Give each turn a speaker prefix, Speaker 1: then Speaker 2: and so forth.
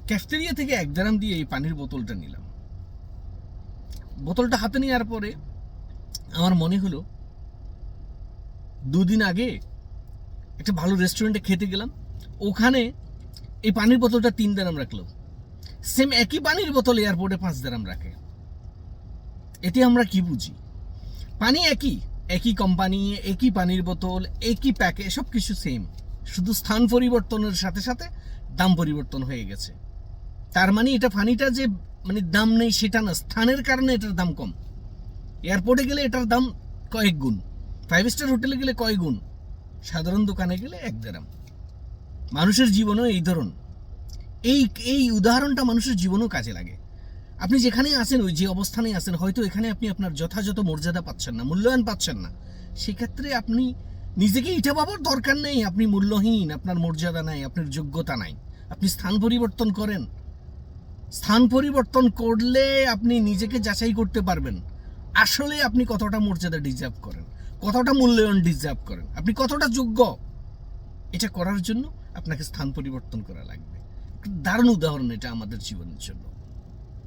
Speaker 1: Cafeteria থেকে 1 দিরহাম দিয়ে এই পানির বোতলটা নিলাম। বোতলটা হাতে নেওয়ার পরে আমার মনে হলো 2 দিন আগে একটা ভালো রেস্টুরেন্টে খেতে গেলাম, ওখানে এই পানির বোতলটা 3 দিরহাম রাখলো। সেম একই পানির বোতল এয়ারপোর্টে 5 দিরহাম রাখে। এতে আমরা কি বুঝি? পানি একই, একই কোম্পানি, একই পানির বোতল, একই প্যাকে, সব কিছু সেম, শুধু স্থান পরিবর্তনের সাথে সাথে দাম পরিবর্তন হয়ে গেছে। তার মানে এটা পানিটা যে মানে দাম নেই সেটা না, স্থানের কারণে এটার দাম কম। এয়ারপোর্টে গেলে এটার দাম কয়েক গুণ, 5 স্টার হোটেলে গেলে কয়েক গুণ, সাধারণ দোকানে গেলে 1 দিরহাম। মানুষের জীবনও এই ধরন। এই উদাহরণটা মানুষের জীবনেও কাজে লাগে। আপনি যেখানে আছেন, ওই যে অবস্থানে আছেন, হয়তো এখানে আপনি আপনার যথাযথ মর্যাদা পাচ্ছেন না, মূল্যায়ন পাচ্ছেন না। সেক্ষেত্রে আপনি নিজেকে এটা ভাবার দরকার নেই আপনি মূল্যহীন, আপনার মর্যাদা নাই, আপনার যোগ্যতা নাই। আপনি স্থান পরিবর্তন করেন। স্থান পরিবর্তন করলে আপনি নিজেকে যাচাই করতে পারবেন আসলে আপনি কতটা মর্যাদা ডিজার্ভ করেন, কতটা মূল্যায়ন ডিজার্ভ করেন, আপনি কতটা যোগ্য। এটা করার জন্য আপনাকে স্থান পরিবর্তন করা লাগবে। দারুণ উদাহরণ এটা আমাদের জীবনের জন্য।